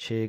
6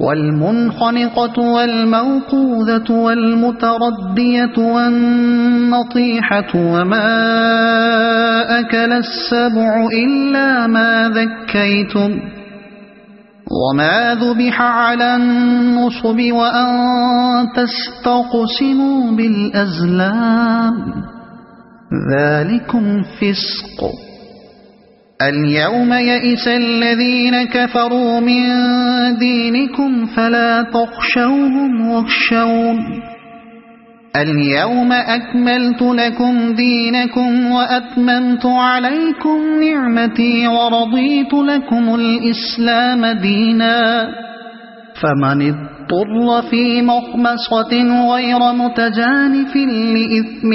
والمنخنقة والموقوذة والمتردية والنطيحة وما أكل السبع إلا ما ذكيتم وما ذبح على النصب وأن تستقسموا بالأزلام ذلكم فسق। اليوم يئس الذين كفروا من دينكم فلا تخشوهم واخشون اليوم أكملت لكم دينكم وأتممت عليكم نعمتي ورضيت لكم الإسلام دينا فمن اضطر في مخمصة غير متجانف لإثم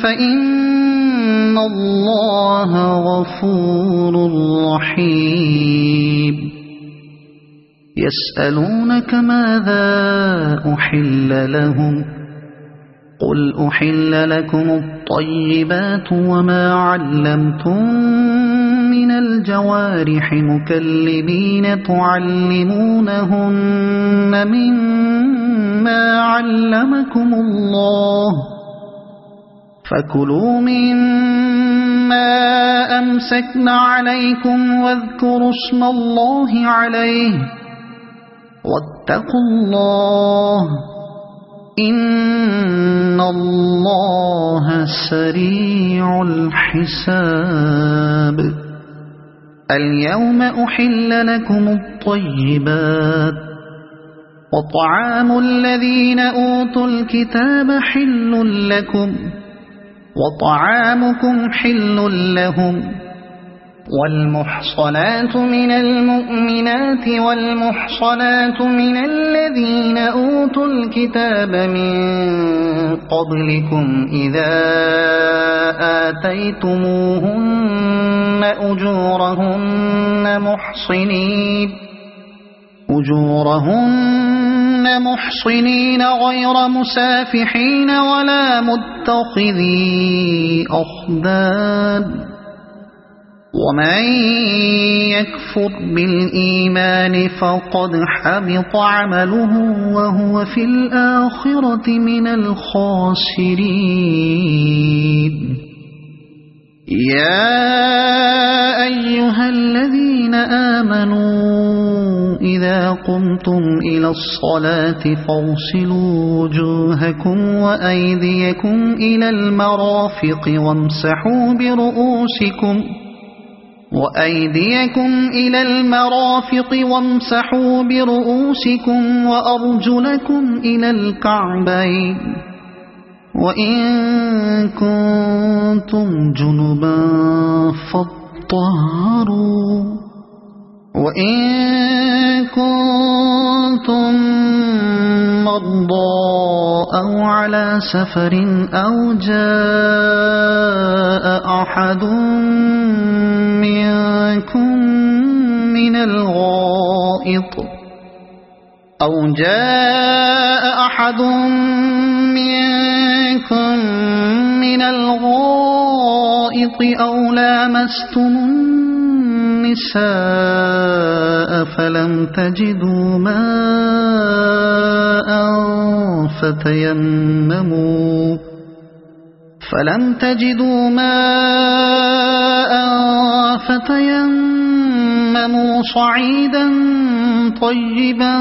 فإن الله غفور رحيم. يسألونك ماذا أحل لهم قل أحل لكم الطيبات وما علمتم من الجوارح مكلبين تعلمونهن مما علمكم الله فكلوا مما أمسكن عليكم واذكروا اسم الله عليه واتقوا الله إن الله سريع الحساب. اليوم أحل لكم الطيبات وطعام الذين أوتوا الكتاب حل لكم وطعامكم حل لهم والمحصنات من المؤمنات والمحصنات من الذين أوتوا الكتاب من قبلكم إذا آتيتموهن أجورهن أجورهن محصنين غير مسافحين ولا متخذي أخدان ومن يكفر بالإيمان فقد حبط عمله وهو في الآخرة من الخاسرين يا أيها الذين آمنوا إذا قمتم إلى الصلاة فاغسلوا وجوهكم وأيديكم إلى المرافق وامسحوا برؤوسكم وأرجلكم إلى الكعبين وإن كنتم جنبا فاطهروا وإن كنتم مرضى أو على سفر أو جاء أحد منكم من الغائط أو لامستم النساء فلم تجدوا ماء فتيمموا صعيدا طيبا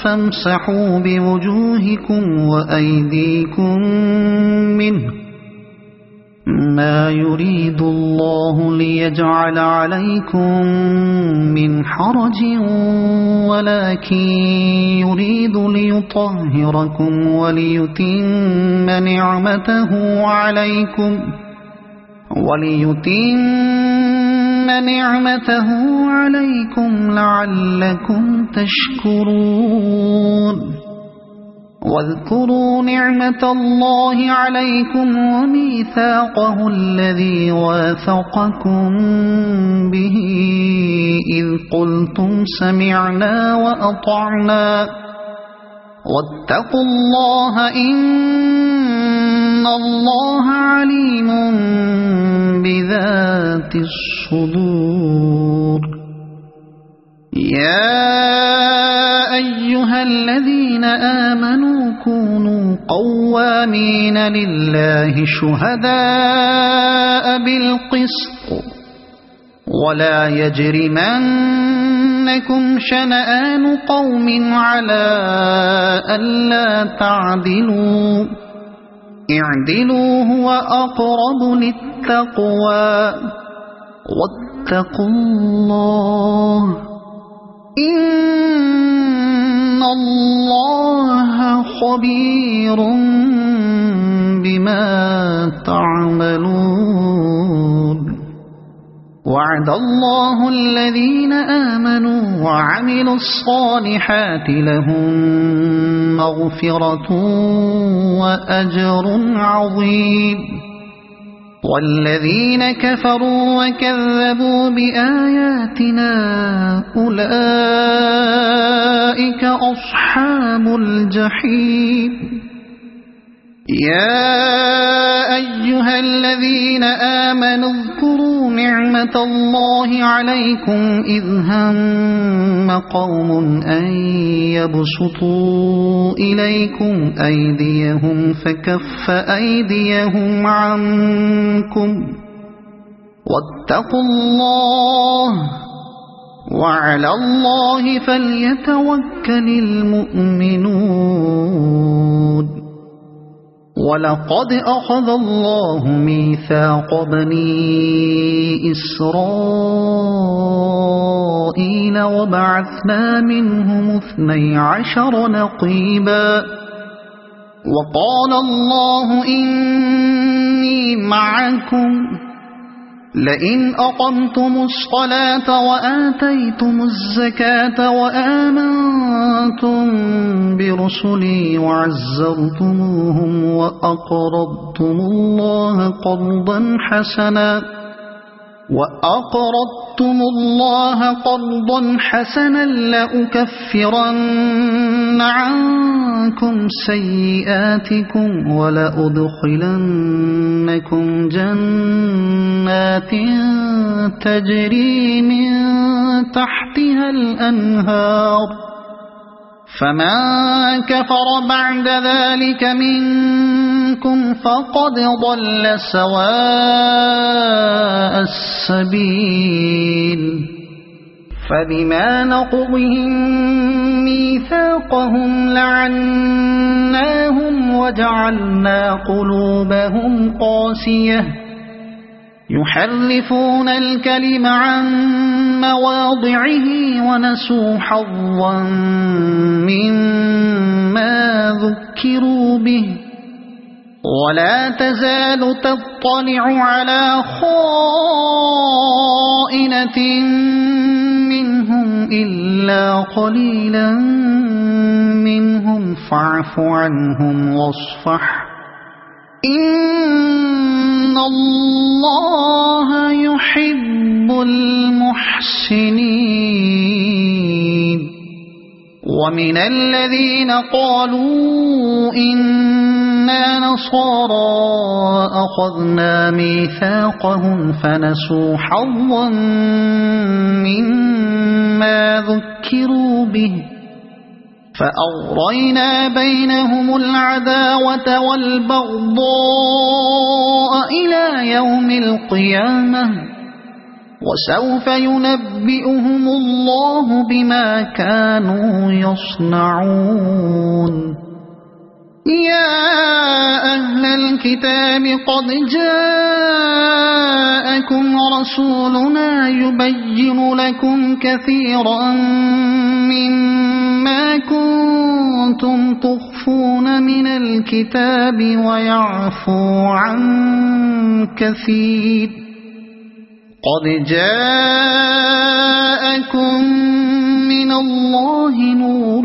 فامسحوا بوجوهكم وأيديكم منه ما يريد الله ليجعل عليكم من حرج ولكن يريد ليطهركم وليتم نعمته عليكم لعلكم تشكرون واذكروا نعمة الله عليكم وميثاقه الذي واثقكم به إذ قلتم سمعنا وأطعنا واتقوا الله إن الله عليم بذات الصدور يا أيها الذين آمنوا كونوا قوامين لله شهداء بالقسط ولا يجرمنكم شنآن قوم على ألا تعدلوا اعدلوا هو أقرب للتقوى واتقوا الله إن الله خبير بما تعملون وعد الله الذين آمنوا وعملوا الصالحات لهم مغفرة وأجر عظيم والذين كفروا وكذبوا بآياتنا أولئك أصحاب الجحيم يا أيها الذين آمنوا اذكروا نعمة الله عليكم إذ هم قوم أن يبسطوا إليكم أيديهم فكف أيديهم عنكم واتقوا الله وعلى الله فليتوكل المؤمنون ولقد أخذ الله ميثاق بني إسرائيل وبعثنا منهم 12 نقيبا وقال الله إني معكم لئن أقمتم الصلاة وآتيتم الزكاة وآمنتم برسلي وعزرتموهم وأقرضتم الله قرضا حسنا وأقرضتم الله قرضا حسنا لأكفرن عنكم سيئاتكم ولأدخلنكم جنات تجري من تحتها الأنهار فمن كفر بعد ذلك منكم فقد ضل سواء السبيل فبما نقضهم ميثاقهم لعناهم وجعلنا قلوبهم قاسية يحرفون الكلم عن مواضعه ونسوا حظا مما ذكروا به ولا تزال تطلع على خائنة منهم إلا قليلا منهم فاعف عنهم واصفح إن الله يحب المحسنين ومن الذين قالوا إنا نصارى أخذنا ميثاقهم فنسوا حظا مما ذكروا به فأغرينا بينهم العداوة والبغضاء إلى يوم القيامة وسوف ينبئهم الله بما كانوا يصنعون يا أهل الكتاب قد جاءكم رسولنا يبين لكم كثيرا مما كنتم تخفون من الكتاب ويعفو عن كثير قد جاءكم من الله نور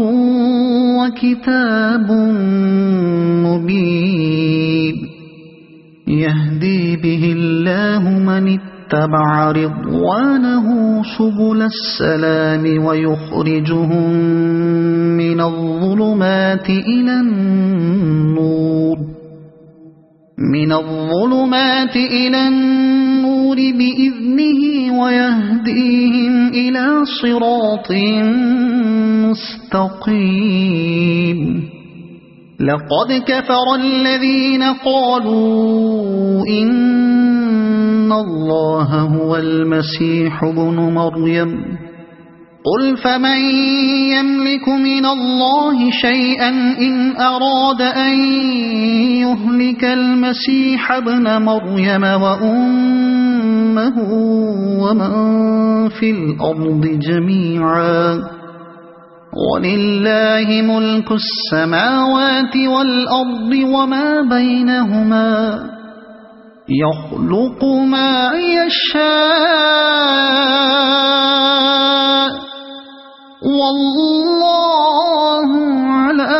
وكتاب مبين يهدي به الله من اتبع رضوانه سبل السلام ويخرجهم من الظلمات إلى النور بإذنه ويهديهم إلى صراط مستقيم لقد كفر الذين قالوا إن الله هو المسيح ابن مريم قل فمن يملك من الله شيئا إن أراد أن يهلك المسيح ابن مريم وأمه ومن في الأرض جميعا ولله ملك السماوات والأرض وما بينهما يخلق ما يشاء والله على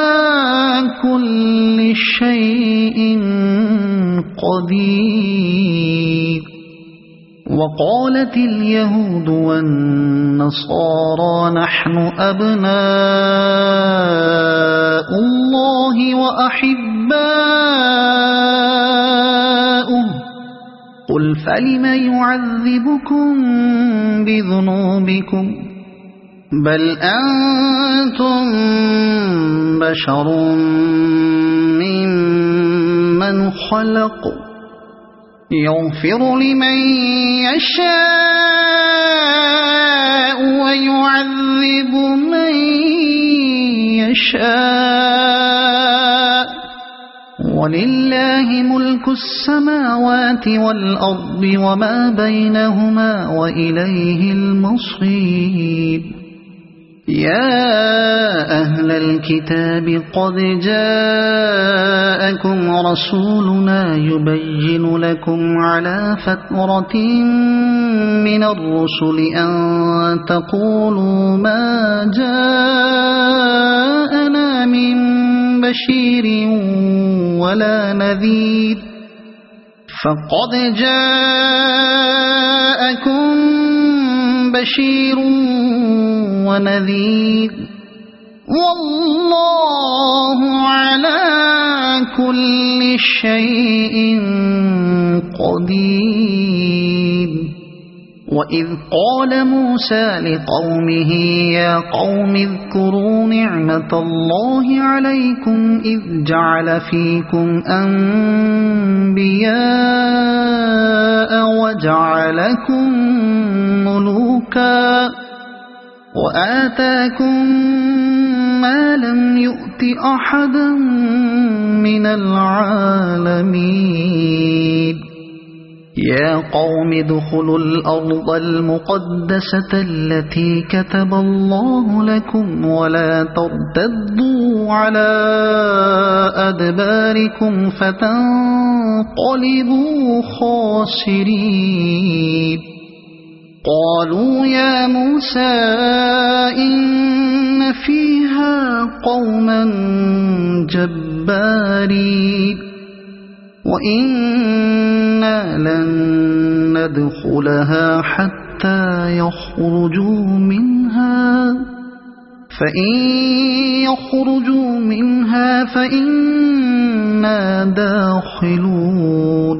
كل شيء قدير وقالت اليهود والنصارى نحن أبناء الله وأحباؤه قل فلم يعذبكم بذنوبكم بل أنتم بشر ممن خلق يغفر لمن يشاء ويعذب من يشاء ولله ملك السماوات والأرض وما بينهما وإليه المصير يا أهل الكتاب قد جاءكم رسولنا يبين لكم على فترة من الرسل أن تقولوا ما جاءنا من بشير ولا نذير فقد جاءكم بشير ونذير والله على كل شيء قدير. وإذ قال موسى لقومه يا قوم اذكروا نعمة الله عليكم إذ جعل فيكم أنبياء وجعلكم ملوكا وآتاكم ما لم يؤت أحدا من العالمين. يا قوم ادخلوا الأرض المقدسة التي كتب الله لكم ولا ترتدوا على أدباركم فتنقلبوا خاسرين. قالوا يا موسى إن فيها قوما جبارين وإنا لن ندخلها حتى يخرجوا منها فإن يخرجوا منها فإنا داخلون.